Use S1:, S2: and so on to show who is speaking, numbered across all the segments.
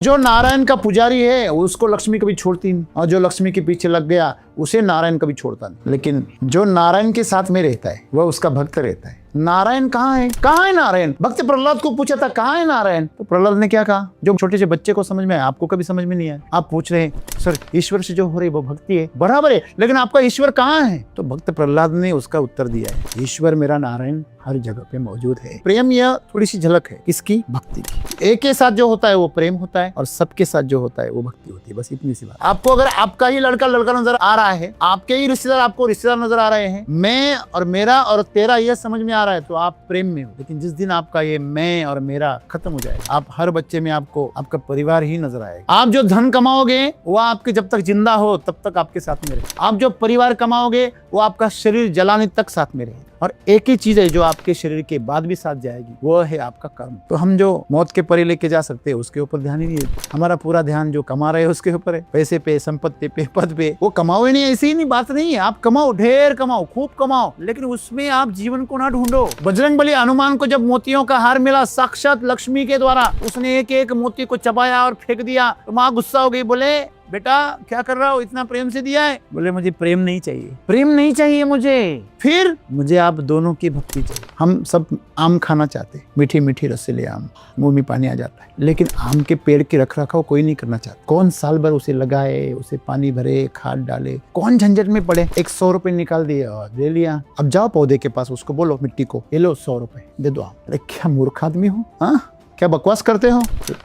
S1: जो नारायण का पुजारी है उसको लक्ष्मी कभी छोड़ती नहीं, और जो लक्ष्मी के पीछे लग गया उसे नारायण कभी छोड़ता नहीं। लेकिन जो नारायण के साथ में रहता है वह उसका भक्त रहता है। नारायण कहाँ है? कहाँ है नारायण? भक्त प्रहलाद को पूछा था कहाँ है नारायण, तो प्रहलाद ने क्या कहा? जो छोटे से बच्चे को समझ में आया, आपको कभी समझ में नहीं आया। आप पूछ रहे हैं सर ईश्वर से जो हो रही वो भक्ति है, बराबर है, लेकिन आपका ईश्वर कहाँ है? तो भक्त प्रहलाद ने उसका उत्तर दिया है, ईश्वर मेरा नारायण हर जगह पे मौजूद है। प्रेम यह थोड़ी सी झलक है किसकी? भक्ति की। एक के साथ जो होता है वो प्रेम होता है और सबके साथ जो होता है वो भक्ति होती है। बस इतनी सी बात। आपको अगर आपका ही लड़का नजर आ रहा है, आपके ही रिश्तेदार आपको रिश्तेदार नजर आ रहे हैं, मैं और मेरा और तेरा यह समझ में आ रहा है, तो आप प्रेम में हो। लेकिन जिस दिन आपका ये मैं और मेरा खत्म हो जाएगा, आप हर बच्चे में आपको आपका परिवार ही नजर आएगा। आप जो धन कमाओगे वो आपके जब तक जिंदा हो तब तक आपके साथ में रहे। आप जो परिवार कमाओगे वो आपका शरीर जलाने तक साथ में रहे। और एक ही चीज है जो आपके शरीर के बाद भी साथ जाएगी, वो है आपका कर्म। तो हम जो मौत के परे लेके जा सकते हैं उसके ऊपर ध्यान ही नहीं है। हमारा पूरा ध्यान जो कमा रहे हैं उसके ऊपर है, पैसे पे, संपत्ति पे, पद पे। वो कमाओ ही नहीं, ऐसी ही नहीं बात नहीं है। आप कमाओ, ढेर कमाओ, खूब कमाओ, लेकिन उसमें आप जीवन को ना ढूंढो। बजरंगबली हनुमान को जब मोतियों का हार मिला साक्षात लक्ष्मी के द्वारा, उसने एक एक मोती को चबाया और फेंक दिया, तो माँ गुस्सा हो गई, बोले बेटा क्या कर रहा हो, इतना प्रेम से दिया है? बोले मुझे प्रेम नहीं चाहिए, प्रेम नहीं चाहिए मुझे। फिर मुझे आप दोनों की भक्ति चाहिए। हम सब आम खाना चाहते हैं, मीठी मीठी रसीले आम, मुंह में पानी आ जाता है, लेकिन आम के पेड़ की रख रखाव कोई नहीं करना चाहता। कौन साल भर उसे लगाए, उसे पानी भरे, खाद डाले, कौन झंझट में पड़े। 100 रुपए निकाल दिए और दे लिया। अब जाओ पौधे के पास, उसको बोलो मिट्टी को, ये लो 100 रुपए दे दो। अरे क्या मूर्ख आदमी हो, हाँ क्या बकवास करते हो?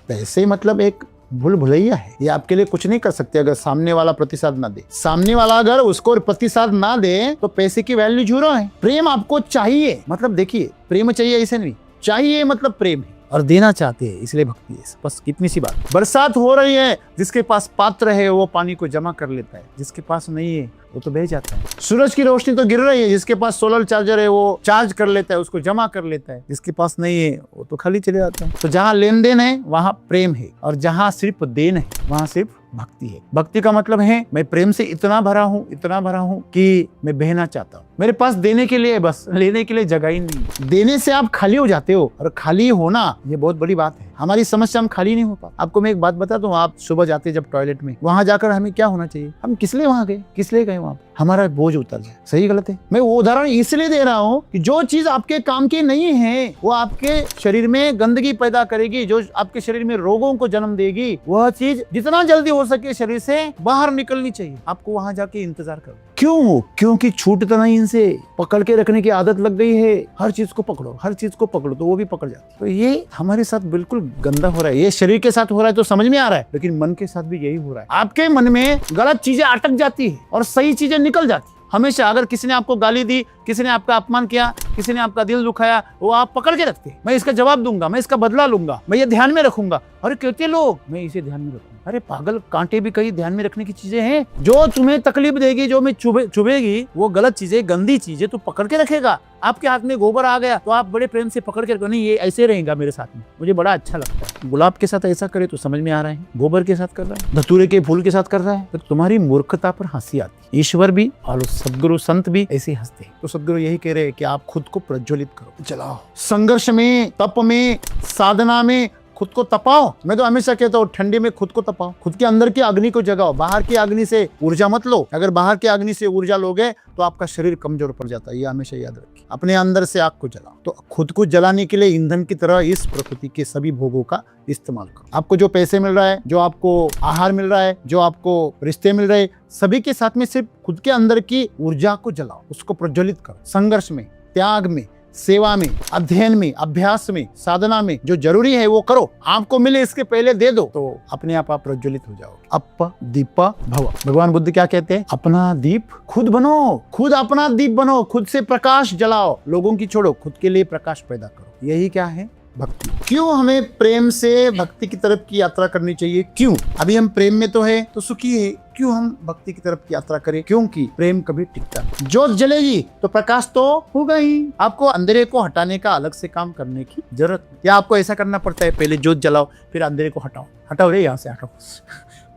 S1: पैसे मतलब एक भूल भुलैया है, ये आपके लिए कुछ नहीं कर सकते अगर सामने वाला प्रतिसाद ना दे। सामने वाला अगर उसको प्रतिसाद ना दे तो पैसे की वैल्यू जीरो है। प्रेम आपको चाहिए, मतलब देखिए प्रेम चाहिए ऐसे नहीं, चाहिए मतलब प्रेम है और देना चाहते हैं, इसलिए भक्ति है। बस कितनी सी बात। बरसात हो रही है, जिसके पास पात्र है वो पानी को जमा कर लेता है, जिसके पास नहीं है वो तो बह जाता है। सूरज की रोशनी तो गिर रही है, जिसके पास सोलर चार्जर है वो चार्ज कर लेता है, उसको जमा कर लेता है, जिसके पास नहीं है वो तो खाली चले जाता है। तो जहाँ लेन देन है वहाँ प्रेम है, और जहाँ सिर्फ देन है वहाँ सिर्फ भक्ति है। भक्ति का मतलब है मैं प्रेम से इतना भरा हूँ, इतना भरा हूँ कि मैं बहना चाहता हूँ। मेरे पास देने के लिए, बस लेने के लिए जगह ही नहीं। देने से आप खाली हो जाते हो, और खाली होना ये बहुत बड़ी बात है। हमारी समस्या हम खाली नहीं हो पाते। आपको मैं एक बात बता दूं, आप सुबह जाते जब टॉयलेट में, वहां जाकर हमें क्या होना चाहिए? हम किस लिए वहां गए, किस लिए गए वहां? हमारा बोझ उतर जाए। सही गलत है? मैं वो उदाहरण इसलिए दे रहा हूँ कि जो चीज आपके काम की नहीं है वो आपके शरीर में गंदगी पैदा करेगी, जो आपके शरीर में रोगों को जन्म देगी, वह चीज जितना जल्दी हो सके शरीर से बाहर निकलनी चाहिए। आपको वहां जाके इंतजार करो। क्यों? क्योंकि छूटता नहीं, इनसे पकड़ के रखने की आदत लग गई है। हर चीज को पकड़ो, हर चीज को पकड़ो तो वो भी पकड़ जाती है। तो ये हमारे साथ बिल्कुल गंदा हो रहा है। ये शरीर के साथ हो रहा है तो समझ में आ रहा है, लेकिन मन के साथ भी यही हो रहा है। आपके मन में गलत चीजें अटक जाती है और सही चीजें निकल जाती है। हमेशा अगर किसी ने आपको गाली दी, किसी ने आपका अपमान किया, किसी ने आपका दिल दुखाया, वो आप पकड़ के रखते हैं। मैं इसका जवाब दूंगा, मैं इसका बदला लूंगा, मैं ये ध्यान में रखूंगा। अरे कहते लोग मैं इसे ध्यान में रखूंगा। अरे पागल, कांटे भी कई ध्यान में रखने की चीजें हैं। जो तुम्हें तकलीफ देगी, जो मैं चुभेगी, वो गलत चीजें, गंदी चीजें तो पकड़ के रखेगा। आपके हाथ में गोबर आ गया तो आप बड़े प्रेम से पकड़ के रखो, नहीं ये ऐसे रहेगा मेरे साथ में, मुझे बड़ा अच्छा लगता है। गुलाब के साथ ऐसा करे तो समझ में आ रहा है, गोबर के साथ कर रहा है, धतूरे के फूल के साथ कर रहा है, तो तुम्हारी मूर्खता पर हंसी आती है। ईश्वर भी और सदगुरु संत भी ऐसे हंसते हैं। तो सदगुरु यही कह रहे हैं कि आप खुद को प्रज्वलित करो, चलाओ, संघर्ष में, तप में, साधना में खुद को तपाओ। मैं तो हमेशा कहता हूँ ठंडी में खुद को तपाओ, खुद के अंदर की अग्नि को जगाओ। बाहर की अग्नि से ऊर्जा मत लो। अगर बाहर की अग्नि से ऊर्जा लोगे तो आपका शरीर कमजोर पड़ जाता है। ये हमेशा याद रखिए। अपने अंदर से आग को जलाओ। तो खुद को जलाने के लिए ईंधन की तरह इस प्रकृति के सभी भोगों का इस्तेमाल करो। आपको जो पैसे मिल रहा है, जो आपको आहार मिल रहा है, जो आपको रिश्ते मिल रहे हैं, सभी के साथ में सिर्फ खुद के अंदर की ऊर्जा को जलाओ, उसको प्रज्वलित करो। संघर्ष में, त्याग में, सेवा में, अध्ययन में, अभ्यास में, साधना में जो जरूरी है वो करो। आपको मिले इसके पहले दे दो, तो अपने आप प्रज्वलित हो जाओगे। अप दीप भव। भगवान बुद्ध क्या कहते हैं? अपना दीप खुद बनो, खुद अपना दीप बनो, खुद से प्रकाश जलाओ। लोगों की छोड़ो, खुद के लिए प्रकाश पैदा करो। यही क्या है? भक्ति। क्यों हमें प्रेम से भक्ति की तरफ की यात्रा करनी चाहिए? क्यों? अभी हम प्रेम में तो है तो सुखी है, क्यों हम भक्ति की तरफ की यात्रा करें? क्योंकि प्रेम कभी टिकता नहीं। जोत जलेगी तो प्रकाश तो होगा ही। आपको अंधेरे को हटाने का अलग से काम करने की जरूरत नहीं। या आपको ऐसा करना पड़ता है पहले जोत जलाओ फिर अंधेरे को हटाओ रे, यहाँ से हटाओ,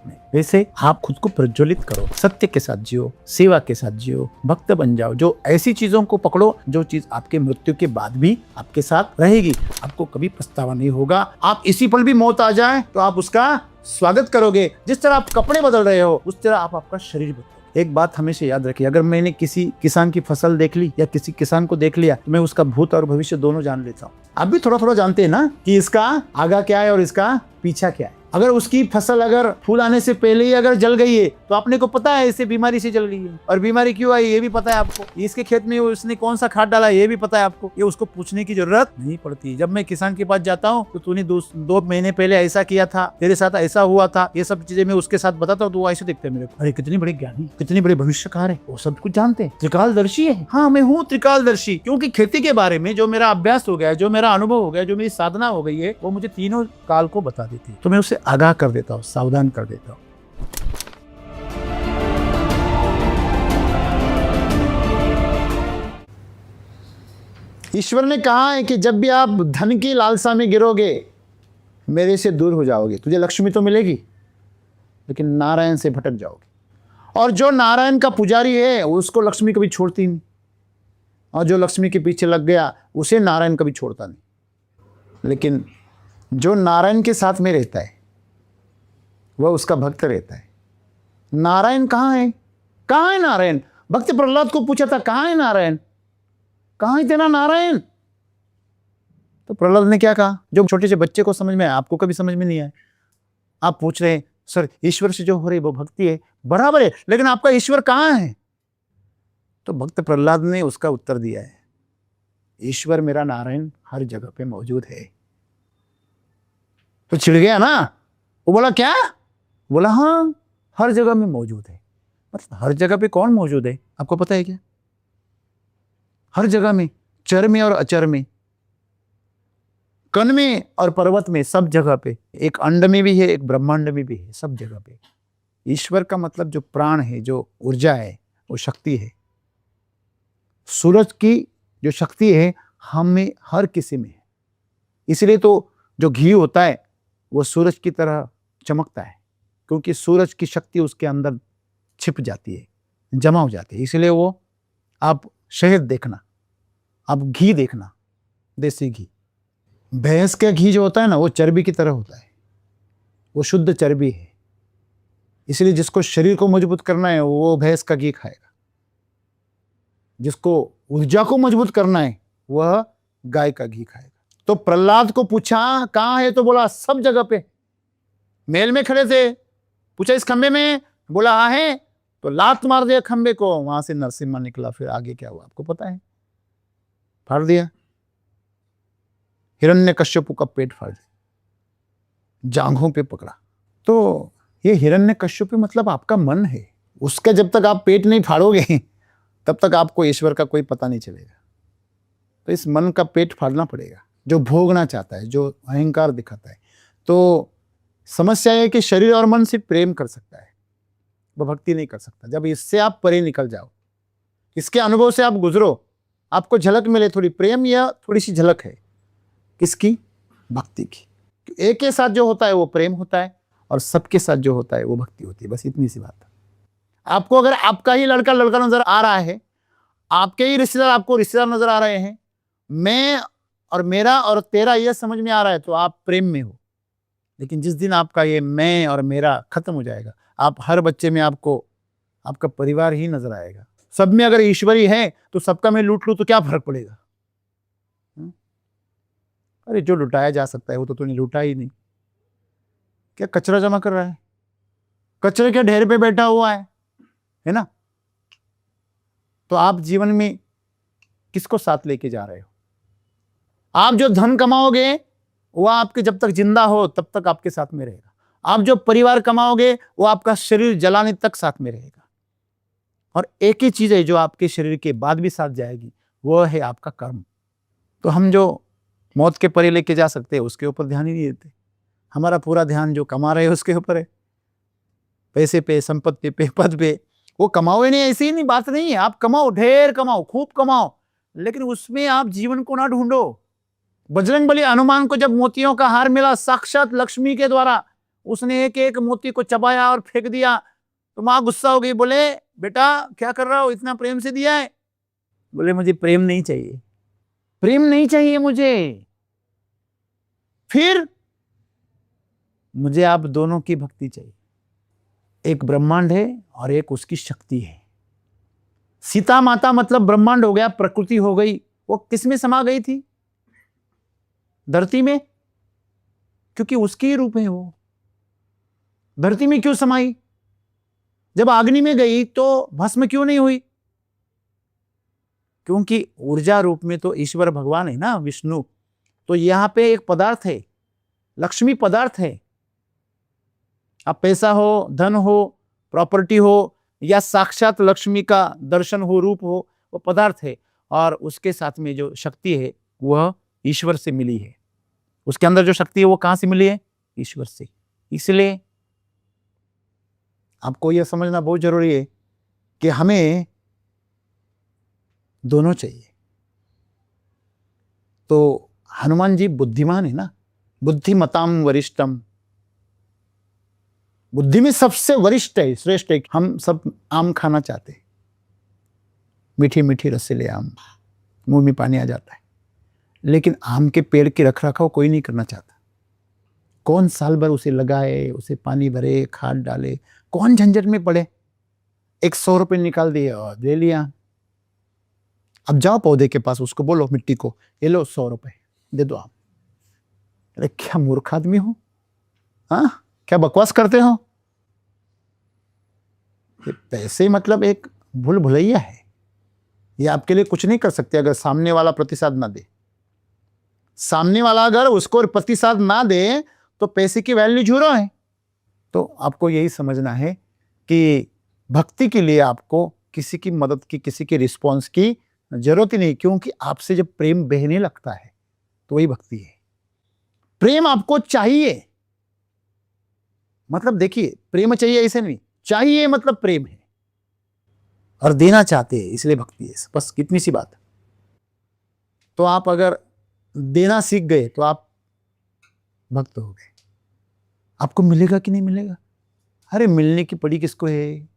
S1: में। वैसे आप खुद को प्रज्वलित करो, सत्य के साथ जियो, सेवा के साथ जियो, भक्त बन जाओ। जो ऐसी चीजों को पकड़ो जो चीज आपके मृत्यु के बाद भी आपके साथ रहेगी, आपको कभी पछतावा नहीं होगा। आप इसी पल भी मौत आ जाए तो आप उसका स्वागत करोगे। जिस तरह आप कपड़े बदल रहे हो उस तरह आप आपका शरीर बदलो। एक बात हमेशा याद रखिए, अगर मैंने किसी किसान की फसल देख ली या किसी किसान को देख लिया तो मैं उसका भूत और भविष्य दोनों जान लेता हूँ। आप भी थोड़ा थोड़ा जानते हैं ना कि इसका आगा क्या है और इसका पीछा क्या है। अगर उसकी फसल अगर फूल आने से पहले ही अगर जल गई है तो आपने को पता है इसे बीमारी से जल गई है, और बीमारी क्यों आई ये भी पता है आपको। इसके खेत में उसने कौन सा खाद डाला ये भी पता है आपको। ये उसको पूछने की जरूरत नहीं पड़ती। जब मैं किसान के पास जाता हूँ तो तूने 2 महीने पहले ऐसा किया था, तेरे साथ ऐसा हुआ था, ये सब चीजें मैं उसके साथ बताता हूँ तो वो ऐसे देखते हैं मेरे को, अरे कितनी बड़ी ज्ञानी, कितनी बड़ी भविष्यकार है, वो सब कुछ जानते हैं, त्रिकालदर्शी है। हाँ मैं हूँ त्रिकालदर्शी, क्योंकि खेती के बारे में जो मेरा अभ्यास हो गया है, जो मेरा अनुभव हो गया, जो मेरी साधना हो गई है, वो मुझे तीनों काल को बता देती है। तो मैं उसे आगाह कर देता हूँ, सावधान कर देता हूँ। ईश्वर ने कहा है कि जब भी आप धन की लालसा में गिरोगे मेरे से दूर हो जाओगे। तुझे लक्ष्मी तो मिलेगी लेकिन नारायण से भटक जाओगे। और जो नारायण का पुजारी है उसको लक्ष्मी कभी छोड़ती नहीं, और जो लक्ष्मी के पीछे लग गया उसे नारायण कभी छोड़ता नहीं। लेकिन जो नारायण के साथ में रहता है वह उसका भक्त रहता है। नारायण कहाँ है? कहाँ है नारायण? भक्त प्रहलाद को पूछा था कहाँ है नारायण, कहाँ है तेरा नारायण? तो प्रहलाद ने क्या कहा, जो छोटे से बच्चे को समझ में आया आपको कभी समझ में नहीं आया। आप पूछ रहे हैं सर ईश्वर से जो हो रही वो भक्ति है, बराबर है, लेकिन आपका ईश्वर कहाँ है? तो भक्त प्रहलाद ने उसका उत्तर दिया है, ईश्वर मेरा नारायण हर जगह पे मौजूद है। तो चिढ़ गया ना, वो बोला क्या? बोला हाँ हर जगह में मौजूद है। मतलब हर जगह पे कौन मौजूद है आपको पता है क्या? हर जगह में, चर में और अचर में, कण में और पर्वत में, सब जगह पे। एक अंड में भी है, एक ब्रह्मांड में भी है, सब जगह पे। ईश्वर का मतलब जो प्राण है, जो ऊर्जा है, वो शक्ति है। सूरज की जो शक्ति है हम में हर किसी में है। इसलिए तो जो घी होता है वो सूरज की तरह चमकता है, क्योंकि सूरज की शक्ति उसके अंदर छिप जाती है, जमा हो जाती है। इसलिए वो आप शहद देखना, आप घी देखना, देसी घी। भैंस का घी जो होता है ना वो चर्बी की तरह होता है, वो शुद्ध चर्बी है। इसलिए जिसको शरीर को मजबूत करना है वो भैंस का घी खाएगा, जिसको ऊर्जा को मजबूत करना है वह गाय का घी खाएगा। तो प्रहलाद को पूछा कहाँ है, तो बोला सब जगह पे। महल में खड़े थे, पूछा इस खंबे में, बोला हाँ है, तो लात मार दिया खंबे को, वहां से नरसिम्हा निकला। फिर आगे क्या हुआ आपको पता है, फाड़ दिया, हिरण्यकश्यप का पेट फाड़ दिया, जांघों पे पकड़ा। तो ये हिरण्यकश्यप मतलब आपका मन है, उसका जब तक आप पेट नहीं फाड़ोगे तब तक आपको ईश्वर का कोई पता नहीं चलेगा। तो इस मन का पेट फाड़ना पड़ेगा, जो भोगना चाहता है, जो अहंकार दिखाता है। तो समस्या है कि शरीर और मन सिर्फ प्रेम कर सकता है, वह भक्ति नहीं कर सकता। जब इससे आप परे निकल जाओ, इसके अनुभव से आप गुजरो, आपको झलक मिले थोड़ी प्रेम या थोड़ी सी झलक है किसकी? भक्ति की। एक के साथ जो होता है वो प्रेम होता है और सबके साथ जो होता है वो भक्ति होती है। बस इतनी सी बात है। आपको अगर आपका ही लड़का नजर आ रहा है, आपके ही रिश्तेदार आपको रिश्तेदार नजर आ रहे हैं, मैं और मेरा और तेरा यह समझ में आ रहा है तो आप प्रेम में हो। लेकिन जिस दिन आपका ये मैं और मेरा खत्म हो जाएगा, आप हर बच्चे में आपको आपका परिवार ही नजर आएगा। सब में अगर ईश्वरी है तो सबका मैं लूट लूं तो क्या फर्क पड़ेगा? अरे जो लुटाया जा सकता है वो तो तूने लूटा ही नहीं। क्या कचरा जमा कर रहा है? कचरे के ढेर पे बैठा हुआ है ना? तो आप जीवन में किसको साथ लेके जा रहे हो? आप जो धन कमाओगे वह आपके जब तक जिंदा हो तब तक आपके साथ में रहेगा। आप जो परिवार कमाओगे वो आपका शरीर जलाने तक साथ में रहेगा। और एक ही चीज है जो आपके शरीर के बाद भी साथ जाएगी, वो है आपका कर्म। तो हम जो मौत के परे लेके जा सकते हैं उसके ऊपर ध्यान ही नहीं देते। हमारा पूरा ध्यान जो कमा रहे हैं उसके ऊपर है, पैसे पे, संपत्ति पे, पद पे। वो कमाओ ही नहीं, ऐसी ही नहीं बात नहीं है। आप कमाओ, ढेर कमाओ, खूब कमाओ, लेकिन उसमें आप जीवन को ना ढूंढो। बजरंगबली हनुमान को जब मोतियों का हार मिला साक्षात लक्ष्मी के द्वारा, उसने एक एक मोती को चबाया और फेंक दिया। तो माँ गुस्सा हो गई, बोले बेटा क्या कर रहा हो, इतना प्रेम से दिया है। बोले मुझे प्रेम नहीं चाहिए, प्रेम नहीं चाहिए मुझे। फिर मुझे आप दोनों की भक्ति चाहिए। एक ब्रह्मांड है और एक उसकी शक्ति है। सीता माता मतलब ब्रह्मांड हो गया, प्रकृति हो गई। वो किस में समा गई थी? धरती में, क्योंकि उसके ही रूप है वो। धरती में क्यों समाई? जब अग्नि में गई तो भस्म क्यों नहीं हुई? क्योंकि ऊर्जा रूप में तो ईश्वर भगवान है ना, विष्णु। तो यहां पे एक पदार्थ है, लक्ष्मी पदार्थ है। अब पैसा हो, धन हो, प्रॉपर्टी हो, या साक्षात लक्ष्मी का दर्शन हो, रूप हो, वो पदार्थ है। और उसके साथ में जो शक्ति है वह ईश्वर से मिली है। उसके अंदर जो शक्ति है वो कहां से मिली है? ईश्वर से। इसलिए आपको यह समझना बहुत जरूरी है कि हमें दोनों चाहिए। तो हनुमान जी बुद्धिमान है ना, बुद्धिमताम वरिष्ठम, बुद्धि में सबसे वरिष्ठ है, श्रेष्ठ है। हम सब आम खाना चाहते हैं, मीठी मीठी रसीले आम, मुंह में पानी आ जाता है। लेकिन आम के पेड़ की रखरखाव कोई नहीं करना चाहता। कौन साल भर उसे लगाए, उसे पानी भरे, खाद डाले, कौन झंझट में पड़े। 100 रुपये निकाल दिए और दे लिया। अब जाओ पौधे के पास, उसको बोलो मिट्टी को, ये लो 100 रुपये दे दो आप। अरे क्या मूर्ख आदमी हो, हाँ क्या बकवास करते हो? ये पैसे मतलब एक भूल भुलैया है। ये आपके लिए कुछ नहीं कर सकते अगर सामने वाला प्रतिसाद ना दे। सामने वाला अगर उसको प्रतिसाद ना दे तो पैसे की वैल्यू जीरो है। तो आपको यही समझना है कि भक्ति के लिए आपको किसी की मदद की, किसी के रिस्पॉन्स की जरूरत ही नहीं। क्योंकि आपसे जब प्रेम बहने लगता है तो वही भक्ति है। प्रेम आपको चाहिए, मतलब देखिए, प्रेम चाहिए ऐसे नहीं, चाहिए मतलब प्रेम है, और देना चाहते हैं इसलिए भक्ति है। बस कितनी सी बात। तो आप अगर देना सीख गए तो आप भक्त हो गए। आपको मिलेगा कि नहीं मिलेगा? अरे मिलने की पड़ी किसको है?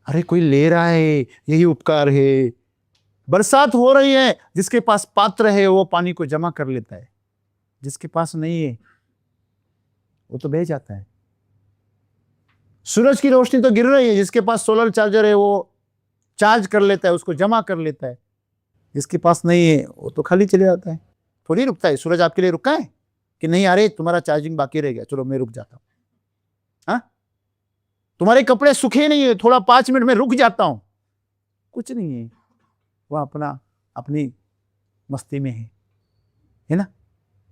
S1: अरे कोई ले रहा है, यही उपकार है। बरसात हो रही है, जिसके पास पात्र है वो पानी को जमा कर लेता है, जिसके पास नहीं है वो तो बह जाता है। सूरज की रोशनी तो गिर रही है, जिसके पास सोलर चार्जर है वो चार्ज कर लेता है, उसको जमा कर लेता है। जिसके पास नहीं है वो तो खाली चले जाता है, थोड़ी रुकता है। सूरज आपके लिए रुका है कि नहीं? अरे तुम्हारा चार्जिंग बाकी रह गया, चलो मैं रुक जाता हूं। हाँ, तुम्हारे कपड़े सूखे नहीं है, थोड़ा 5 मिनट में रुक जाता हूं। कुछ नहीं है, वह अपना अपनी मस्ती में है ना।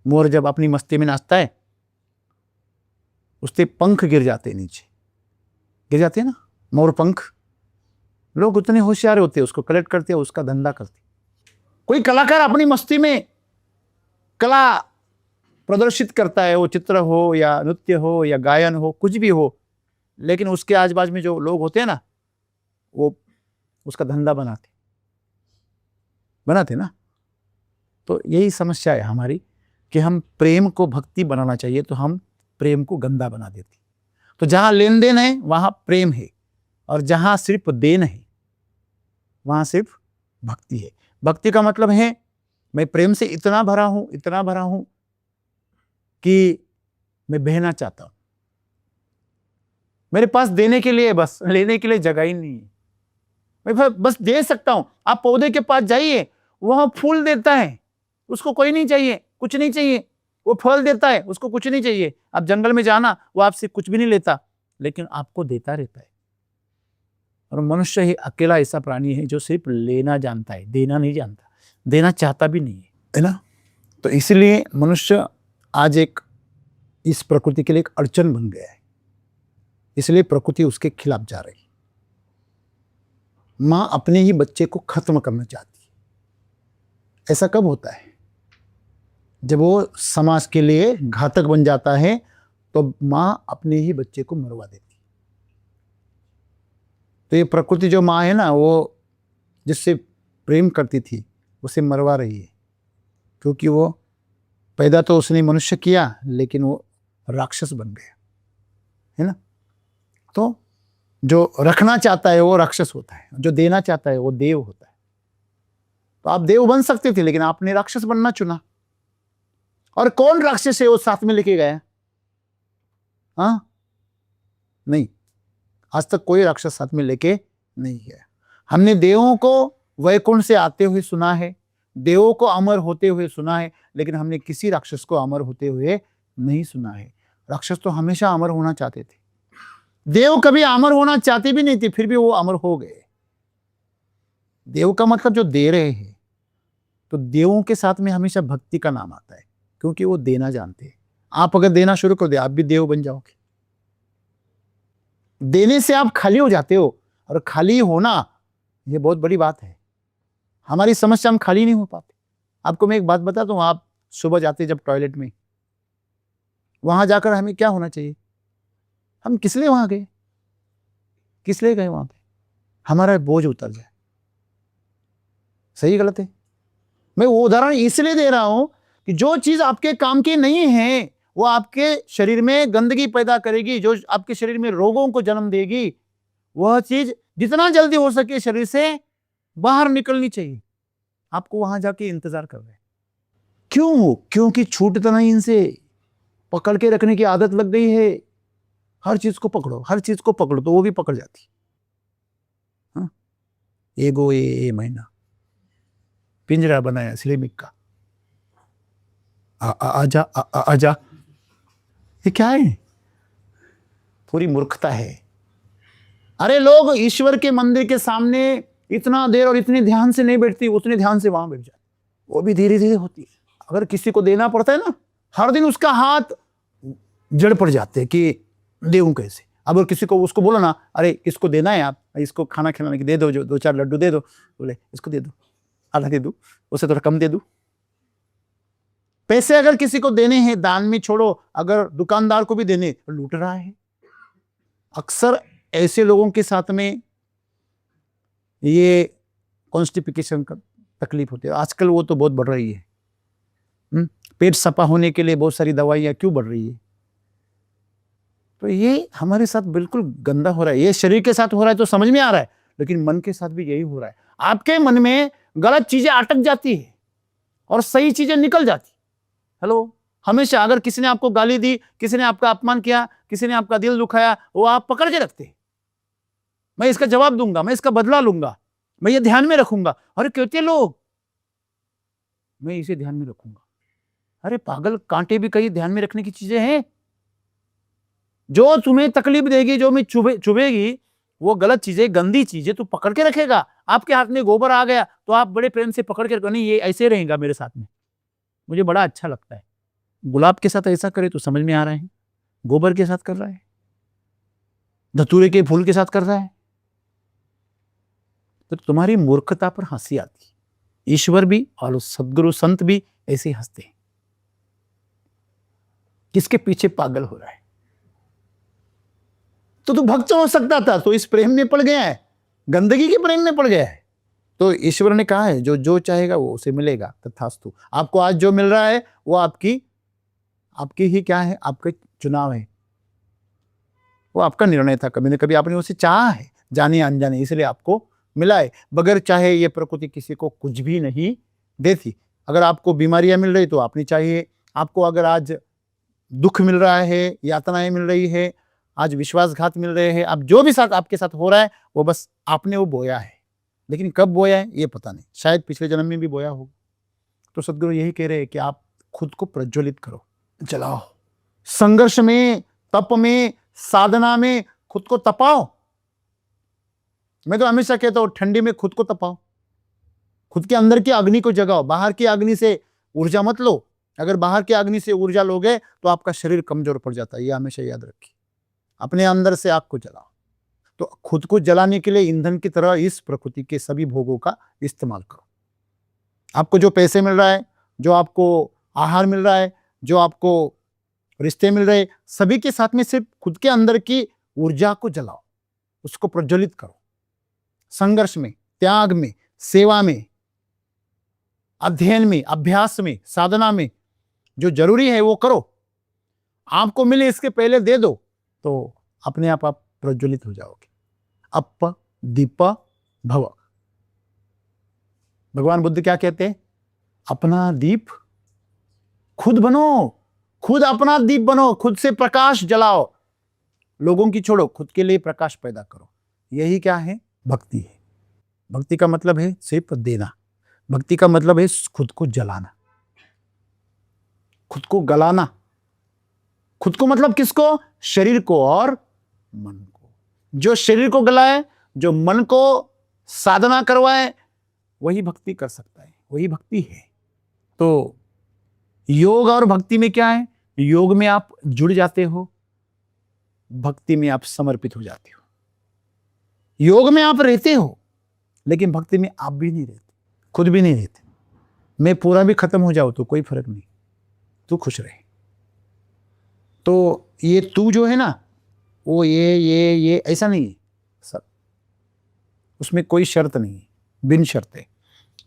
S1: मोर जब अपनी मस्ती में नाचता है, उसके पंख गिर जाते हैं, नीचे गिर जाते हैं ना मोर पंख। लोग उतने होशियार होते हैं, उसको कलेक्ट करते हैं, उसका धंधा करते। कोई कलाकार अपनी मस्ती में कला प्रदर्शित करता है, वो चित्र हो या नृत्य हो या गायन हो, कुछ भी हो, लेकिन उसके आसपास में जो लोग होते हैं ना, वो उसका धंधा बनाते ना। तो यही समस्या है हमारी कि हम प्रेम को भक्ति बनाना चाहिए तो हम प्रेम को गंदा बना देते। तो जहां लेन देन है वहां प्रेम है, और जहां सिर्फ देन है वहां सिर्फ भक्ति है। भक्ति का मतलब है मैं प्रेम से इतना भरा हूं कि मैं बहना चाहता हूं। मेरे पास देने के लिए, बस लेने के लिए जगह ही नहीं है। मैं बस दे सकता हूं। आप पौधे के पास जाइए, वह फूल देता है, उसको कोई नहीं चाहिए, कुछ नहीं चाहिए। वो फल देता है, उसको कुछ नहीं चाहिए। आप जंगल में जाना, वो आपसे कुछ भी नहीं लेता, लेकिन आपको देता रहता है। और मनुष्य ही अकेला ऐसा प्राणी है जो सिर्फ लेना जानता है, देना नहीं जानता, देना चाहता भी नहीं है ना। तो इसलिए मनुष्य आज एक इस प्रकृति के लिए एक अड़चन बन गया है। इसलिए प्रकृति उसके खिलाफ जा रही। मां अपने ही बच्चे को खत्म करना चाहती है। ऐसा कब होता है? जब वो समाज के लिए घातक बन जाता है तो मां अपने ही बच्चे को मरवा देती है। तो ये प्रकृति जो मां है ना, वो जिससे प्रेम करती थी उसे मरवा रही है। क्योंकि वो पैदा तो उसने मनुष्य किया, लेकिन वो राक्षस बन गया, है ना। तो जो रखना चाहता है वो राक्षस होता है, जो देना चाहता है वो देव होता है। तो आप देव बन सकते थे, लेकिन आपने राक्षस बनना चुना। और कौन राक्षस है वो साथ में लेके गया? हाँ, नहीं, आज तक कोई राक्षस साथ में लेके नहीं गया। हमने देवों को वैकुंठ से आते हुए सुना है, देवों को अमर होते हुए सुना है, लेकिन हमने किसी राक्षस को अमर होते हुए नहीं सुना है। राक्षस तो हमेशा अमर होना चाहते थे, देव कभी अमर होना चाहते भी नहीं थे, फिर भी वो अमर हो गए। देव का मतलब जो दे रहे हैं, तो देवों के साथ में हमेशा भक्ति का नाम आता है, क्योंकि वो देना जानते हैं। आप अगर देना शुरू कर दे, आप भी देव बन जाओगे। देने से आप खाली हो जाते हो, और खाली होना ये बहुत बड़ी बात है। हमारी समस्या, हम खाली नहीं हो पाते। आपको मैं एक बात बताता हूं, आप सुबह जाते जब टॉयलेट में, वहां जाकर हमें क्या होना चाहिए? हम किस लिए वहां गए? किस लिए गए वहां पे? हमारा बोझ उतर जाए। सही गलत है? मैं वो उदाहरण इसलिए दे रहा हूं कि जो चीज आपके काम की नहीं है वो आपके शरीर में गंदगी पैदा करेगी, जो आपके शरीर में रोगों को जन्म देगी, वह चीज जितना जल्दी हो सके शरीर से बाहर निकलनी चाहिए। आपको वहां जाके इंतजार कर रहे हैं। क्यों? क्योंकि छूटता नहीं, इनसे पकड़ के रखने की आदत लग गई है। हर चीज को पकड़ो, हर चीज को पकड़ो, तो वो भी पकड़ जाती। हाँ? एगो ये महीना पिंजरा बनाया सिरेमिक का, आजा आजा, ये क्या है? पूरी मूर्खता है। अरे लोग ईश्वर के मंदिर के सामने इतना देर और इतने ध्यान से नहीं बैठती, उतने ध्यान से वहां बैठ जाती। वो भी धीरे धीरे होती है। अगर किसी को देना पड़ता है ना, हर दिन उसका हाथ जड़ पड़ जाते हैं कि देऊं कैसे। अब अगर किसी को उसको बोलो ना, अरे इसको देना है, आप इसको खाना खिलाने के दे दो, जो 2-4 लड्डू दे दो, बोले इसको दे दो, आधा दे दो, उससे थोड़ा कम दे दो। पैसे अगर किसी को देने हैं, दान में छोड़ो, अगर दुकानदार को भी देने, लूट रहा है। अक्सर ऐसे लोगों के साथ में ये कॉन्स्टिपेशन का तकलीफ होती है। आजकल वो तो बहुत बढ़ रही है। पेट सफा होने के लिए बहुत सारी दवाइयां क्यों बढ़ रही है? तो ये हमारे साथ बिल्कुल गंदा हो रहा है। ये शरीर के साथ हो रहा है तो समझ में आ रहा है, लेकिन मन के साथ भी यही हो रहा है। आपके मन में गलत चीजें अटक जाती है और सही चीजें निकल जाती। हेलो, हमेशा अगर किसी ने आपको गाली दी, किसी ने आपका अपमान किया, किसी ने आपका दिल दुखाया, वो आप पकड़ के रखते हैं। मैं इसका जवाब दूंगा, मैं इसका बदला लूंगा, मैं ये ध्यान में रखूंगा। अरे कहते लोग, मैं इसे ध्यान में रखूंगा। अरे पागल, कांटे भी कई ध्यान में रखने की चीजें हैं। जो तुम्हें तकलीफ देगी, जो मैं चुभेगी, वो गलत चीजें, गंदी चीजें तू पकड़ के रखेगा। आपके हाथ में गोबर आ गया तो आप बड़े प्रेम से पकड़ के, नहीं ये ऐसे रहेगा मेरे साथ में, मुझे बड़ा अच्छा लगता है। गुलाब के साथ ऐसा करे तो समझ में आ रहा है, गोबर के साथ कर रहा है, धतूरे के फूल के साथ कर रहा है, तो तुम्हारी मूर्खता पर हंसी आती है। ईश्वर भी और सदगुरु संत भी ऐसे हंसते हैं। किसके पीछे पागल हो रहा है? तो तू भक्त हो सकता था, तो इस प्रेम में पड़ गया है, गंदगी के प्रेम में पड़ गया है। तो ईश्वर ने कहा है, जो जो चाहेगा वो उसे मिलेगा, तथास्तु। आपको आज जो मिल रहा है वो आपकी ही क्या है? आपका चुनाव है, वो आपका निर्णय था। कभी न कभी आपने उसे चाहा है, जाने अनजाने, इसलिए आपको मिला है। बगैर चाहे ये प्रकृति किसी को कुछ भी नहीं देती। अगर आपको बीमारियां मिल रही तो आपने चाहिए। आपको अगर आज दुख मिल रहा है, यातनाएं मिल रही है, आज विश्वासघात मिल रहे हैं, अब जो भी साथ आपके साथ हो रहा है वो बस आपने वो बोया है। लेकिन कब बोया है ये पता नहीं, शायद पिछले जन्म में भी बोया होगा। तो सदगुरु यही कह रहे हैं कि आप खुद को प्रज्वलित करो, जलाओ, संघर्ष में, तप में, साधना में खुद को तपाओ। मैं तो हमेशा कहता हूं, ठंडी में खुद को तपाओ, खुद के अंदर की अग्नि को जगाओ। बाहर की अग्नि से ऊर्जा मत लो। अगर बाहर की अग्नि से ऊर्जा लोगे तो आपका शरीर कमजोर पड़ जाता है, ये हमेशा याद रखिए। अपने अंदर से आग को जलाओ। तो खुद को जलाने के लिए ईंधन की तरह इस प्रकृति के सभी भोगों का इस्तेमाल करो। आपको जो पैसे मिल रहा है, जो आपको आहार मिल रहा है, जो आपको रिश्ते मिल रहे, सभी के साथ में सिर्फ खुद के अंदर की ऊर्जा को जलाओ, उसको प्रज्वलित करो। संघर्ष में, त्याग में, सेवा में, अध्ययन में, अभ्यास में, साधना में जो जरूरी है वो करो। आपको मिले इसके पहले दे दो, तो अपने आप प्रज्वलित हो जाओगे। अप दीप भव। भगवान बुद्ध क्या कहते हैं? अपना दीप खुद बनो, खुद अपना दीप बनो, खुद से प्रकाश जलाओ, लोगों की छोड़ो, खुद के लिए प्रकाश पैदा करो। यही क्या है? भक्ति है। भक्ति का मतलब है सिर्फ देना, भक्ति का मतलब है खुद को जलाना, खुद को गलाना। खुद को मतलब किसको? शरीर को और मन को। जो शरीर को गलाए, जो मन को साधना करवाए, वही भक्ति कर सकता है, वही भक्ति है। तो योग और भक्ति में क्या है? योग में आप जुड़ जाते हो, भक्ति में आप समर्पित हो जाते हो। योग में आप रहते हो, लेकिन भक्ति में आप भी नहीं रहते, खुद भी नहीं रहते। मैं पूरा भी खत्म हो जाऊं तो कोई फर्क नहीं, तू खुश रहे। तो ये तू जो है ना, वो ये ऐसा नहीं है सब, उसमें कोई शर्त नहीं है, बिन शर्त है।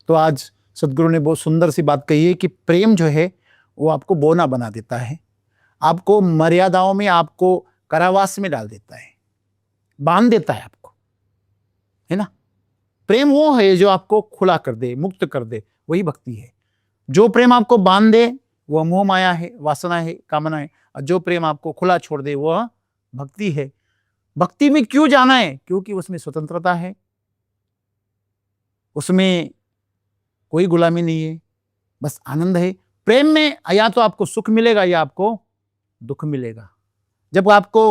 S1: तो आज सदगुरु ने बहुत सुंदर सी बात कही है कि प्रेम जो है वो आपको बोना बना देता है, आपको मर्यादाओं में, आपको कारावास में डाल देता है, बांध देता है आपको, है ना। प्रेम वो है जो आपको खुला कर दे, मुक्त कर दे, वही भक्ति है। जो प्रेम आपको बांध दे वह मोह माया है, वासना है, कामना है। और जो प्रेम आपको खुला छोड़ दे वह भक्ति है। भक्ति में क्यों जाना है? क्योंकि उसमें स्वतंत्रता है, उसमें कोई गुलामी नहीं है, बस आनंद है। प्रेम में या तो आपको सुख मिलेगा या आपको दुख मिलेगा। जब आपको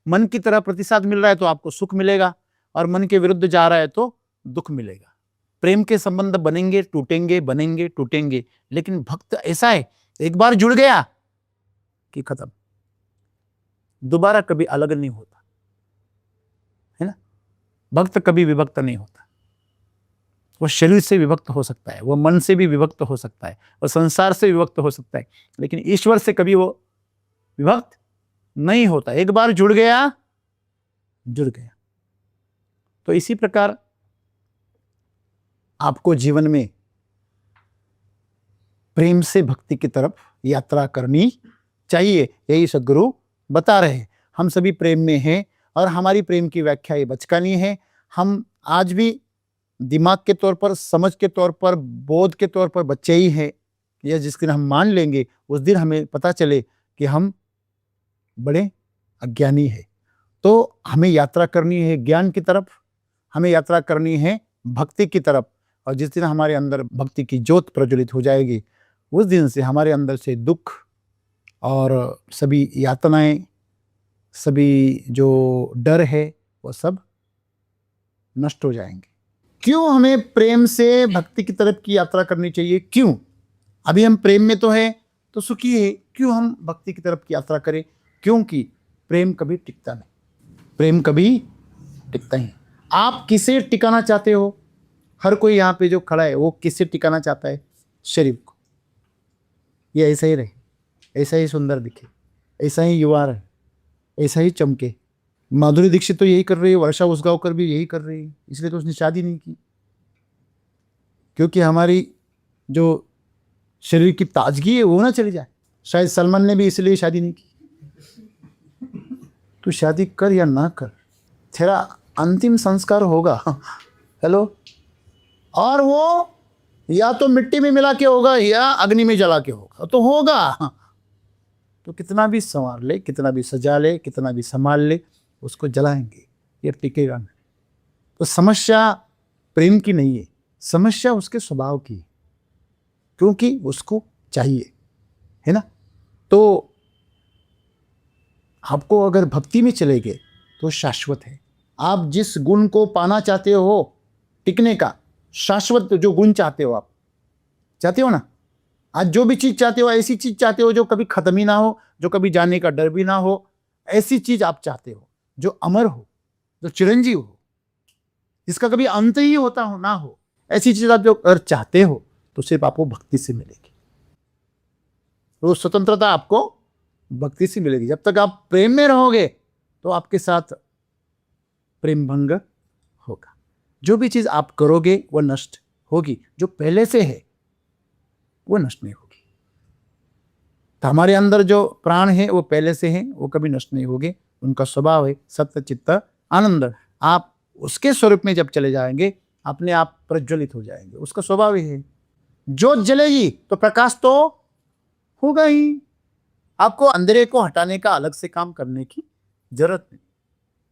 S1: मन की तरह प्रतिसाद मिल रहा है तो आपको सुख मिलेगा, और मन के विरुद्ध जा रहा है तो दुख मिलेगा। प्रेम के संबंध बनेंगे टूटेंगे, बनेंगे टूटेंगे, लेकिन भक्त ऐसा है, एक बार जुड़ गया कि खत्म, दोबारा कभी अलग नहीं होता, है ना। भक्त कभी विभक्त नहीं होता। वो शरीर से विभक्त हो सकता है, वो मन से भी विभक्त हो सकता है, वो संसार से विभक्त हो सकता है, लेकिन ईश्वर से कभी वो विभक्त नहीं होता। एक बार जुड़ गया, जुड़ गया। तो इसी प्रकार आपको जीवन में प्रेम से भक्ति की तरफ यात्रा करनी चाहिए, यही सद्गुरु बता रहे हैं। हम सभी प्रेम में हैं, और हमारी प्रेम की व्याख्या ये बचकानी है। हम आज भी दिमाग के तौर पर, समझ के तौर पर, बोध के तौर पर बच्चे ही हैं। यह जिस दिन हम मान लेंगे उस दिन हमें पता चले कि हम बड़े अज्ञानी हैं। तो हमें यात्रा करनी है ज्ञान की तरफ, हमें यात्रा करनी है भक्ति की तरफ। और जिस दिन हमारे अंदर भक्ति की ज्योत प्रज्वलित हो जाएगी, उस दिन से हमारे अंदर से दुख और सभी यातनाएं, सभी जो डर है, वो सब नष्ट हो जाएंगे। क्यों हमें प्रेम से भक्ति की तरफ की यात्रा करनी चाहिए? क्यों? अभी हम प्रेम में तो है, तो सुखी है, क्यों हम भक्ति की तरफ की यात्रा करें? क्योंकि प्रेम कभी टिकता नहीं, प्रेम कभी टिकता ही। आप किसे टिकाना चाहते हो? हर कोई यहाँ पे जो खड़ा है वो किसे टिकाना चाहता है? शरीर को। ये ऐसा ही रहे, ऐसा ही सुंदर दिखे, ऐसा ही युवा रहे, ऐसा ही चमके। माधुरी दीक्षित तो यही कर रही है, वर्षा उसगांवकर भी यही कर रही है, इसलिए तो उसने शादी नहीं की। क्योंकि हमारी जो शरीर की ताजगी है वो ना चली जाए। शायद सलमान ने भी इसलिए शादी नहीं की। तू शादी कर या ना कर, तेरा अंतिम संस्कार होगा, हेलो, और वो या तो मिट्टी में मिला के होगा या अग्नि में जला के होगा, तो होगा। तो कितना भी संवार ले, कितना भी सजा ले, कितना भी संभाल ले, उसको जलाएंगे, ये टिकेगा नहीं। तो समस्या प्रेम की नहीं है, समस्या उसके स्वभाव की है, क्योंकि उसको चाहिए, है ना। तो आपको अगर भक्ति में चले गए तो शाश्वत है। आप जिस गुण को पाना चाहते हो, टिकने का शाश्वत जो गुण चाहते हो, आप चाहते हो ना, आज जो भी चीज चाहते हो, ऐसी चीज चाहते हो जो कभी खत्म ही ना हो, जो कभी जाने का डर भी ना हो, ऐसी चीज आप चाहते हो जो अमर हो, जो चिरंजीव हो, जिसका कभी अंत ही होता हो ना हो, ऐसी चीज आप जो अगर चाहते हो तो सिर्फ आपको भक्ति से मिलेगी। वो स्वतंत्रता आपको भक्ति से मिलेगी। जब तक आप प्रेम में रहोगे तो आपके साथ प्रेम भंग होगा। जो भी चीज आप करोगे वह नष्ट होगी, जो पहले से है वो नष्ट नहीं होगी। तो हमारे अंदर जो प्राण है वो पहले से हैं, वो कभी नष्ट नहीं होंगे। उनका स्वभाव है सत्य चित्त आनंद। आप उसके स्वरूप में जब चले जाएंगे अपने आप प्रज्वलित हो जाएंगे। उसका स्वभाव ही है। ज्योत जलेगी तो प्रकाश तो होगा ही। आपको अंधेरे को हटाने का अलग से काम करने की जरूरत नहीं,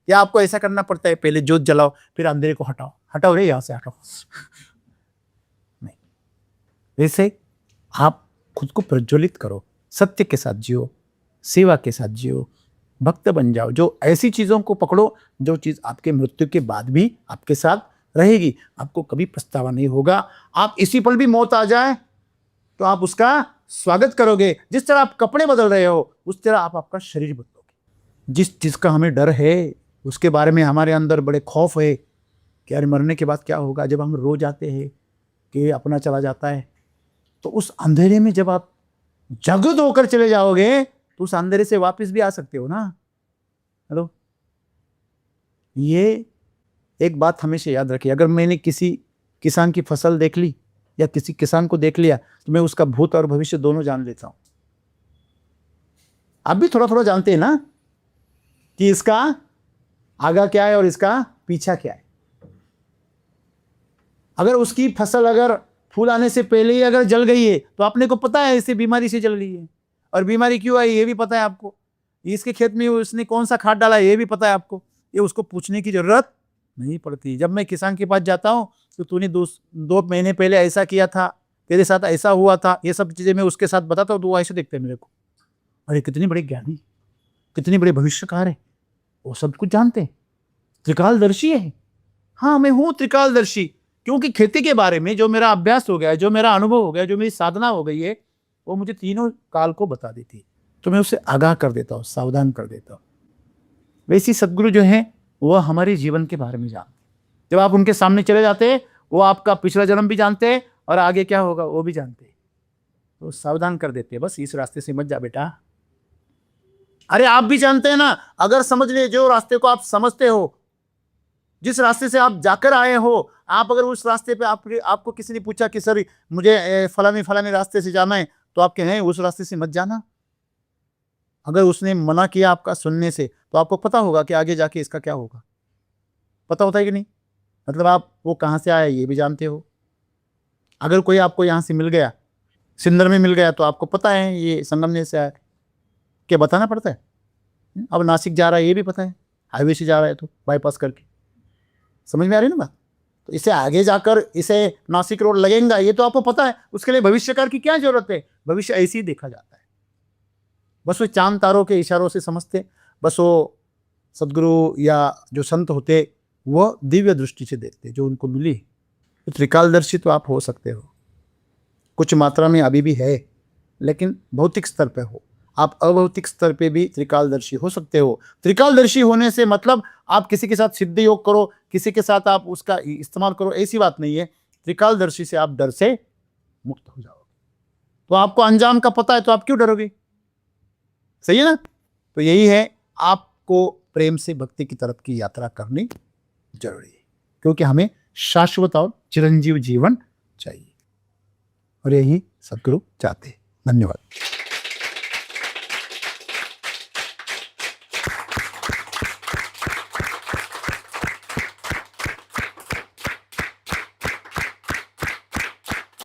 S1: या आपको ऐसा करना पड़ता है पहले ज्योत जलाओ फिर अंधेरे को हटाओ, हटाओ रे यहां से हटाओ नहीं। वैसे आप खुद को प्रज्वलित करो, सत्य के साथ जियो, सेवा के साथ जियो, भक्त बन जाओ। जो ऐसी चीजों को पकड़ो जो चीज आपके मृत्यु के बाद भी आपके साथ रहेगी, आपको कभी पछतावा नहीं होगा। आप इसी पल भी मौत आ जाए तो आप उसका स्वागत करोगे। जिस तरह आप कपड़े बदल रहे हो उस तरह आप आपका शरीर बदलोगे। जिस चीज का हमें डर है उसके बारे में हमारे अंदर बड़े खौफ है कि यार मरने के बाद क्या होगा, जब हम रो जाते हैं कि अपना चला जाता है, तो उस अंधेरे में जब आप जागृत होकर चले जाओगे तो उस अंधेरे से वापस भी आ सकते हो ना। हेलो, ये एक बात हमेशा याद रखिए। अगर मैंने किसी किसान की फसल देख ली या किसी किसान को देख लिया तो मैं उसका भूत और भविष्य दोनों जान लेता हूं। आप भी थोड़ा थोड़ा जानते हैं ना कि इसका आगा क्या है और इसका पीछा क्या है। अगर उसकी फसल अगर फूल आने से पहले ही अगर जल गई है तो आपने को पता है इसे बीमारी से जल रही है, और बीमारी क्यों आई ये भी पता है आपको। इसके खेत में उसने कौन सा खाद डाला ये भी पता है आपको। ये उसको पूछने की जरूरत नहीं पड़ती। जब मैं किसान के पास जाता हूँ तो तूने 2 महीने पहले ऐसा किया था, तेरे साथ ऐसा हुआ था, ये सब चीजें मैं उसके साथ बताता हूँ तो वो ऐसे देखते हैं मेरे को, अरे कितनी बड़ी ज्ञानी, कितनी बड़ी भविष्यकार है, वो सब कुछ जानते हैं, त्रिकालदर्शी है। हाँ, मैं हूँ त्रिकालदर्शी, क्योंकि खेती के बारे में जो मेरा अभ्यास हो गया है, जो मेरा अनुभव हो गया, जो मेरी साधना हो गई है, वो मुझे तीनों काल को बता देती है। तो मैं उसे आगाह कर देता हूँ, सावधान कर देता हूँ। वैसी सदगुरु जो है वह हमारे जीवन के बारे में जानते। जब आप उनके सामने चले जाते हैं वो आपका पिछला जन्म भी जानते हैं और आगे क्या होगा वो भी जानते हैं। तो सावधान कर देते हैं, बस इस रास्ते से मत जा बेटा। अरे आप भी जानते हैं ना, अगर समझ ले जो रास्ते को आप समझते हो, जिस रास्ते से आप जाकर आए हो, आप अगर उस रास्ते पे आपको किसी ने पूछा कि सर मुझे फलाने रास्ते से जाना है, तो आप कहें उस रास्ते से मत जाना। अगर उसने मना किया आपका सुनने से तो आपको पता होगा कि आगे जाके इसका क्या होगा। पता होता है कि नहीं? मतलब आप वो कहाँ से आया ये भी जानते हो। अगर कोई आपको यहाँ से मिल गया, सिंदर में मिल गया, तो आपको पता है ये संगमनेर से आया, क्या बताना पड़ता है। अब नासिक जा रहा है ये भी पता है, हाईवे से जा रहा है तो बाईपास करके। समझ में आ रही है ना बात? तो इसे आगे जाकर इसे नासिक रोड लगेगा ये तो आपको पता है। उसके लिए भविष्यकार की क्या जरूरत है? भविष्य ऐसे ही देखा जाता है, बस वो चांद तारों के इशारों से समझते। बस वो सदगुरु या जो संत होते वो दिव्य दृष्टि से देखते जो उनको मिली। तो त्रिकालदर्शी तो आप हो सकते हो, कुछ मात्रा में अभी भी है, लेकिन भौतिक स्तर पे हो। आप अभौतिक स्तर पे भी त्रिकालदर्शी हो सकते हो। त्रिकालदर्शी होने से मतलब आप किसी के साथ सिद्ध योग करो, किसी के साथ आप उसका इस्तेमाल करो, ऐसी बात नहीं है। त्रिकालदर्शी से आप डर से मुक्त हो जाओगे। तो आपको अंजाम का पता है तो आप क्यों डरोगे? सही है ना? तो यही है, आपको प्रेम से भक्ति की तरफ की यात्रा करनी जरूरी है, क्योंकि हमें शाश्वत और चिरंजीव जीवन चाहिए, और यही सदगुरु चाहते हैं। धन्यवाद।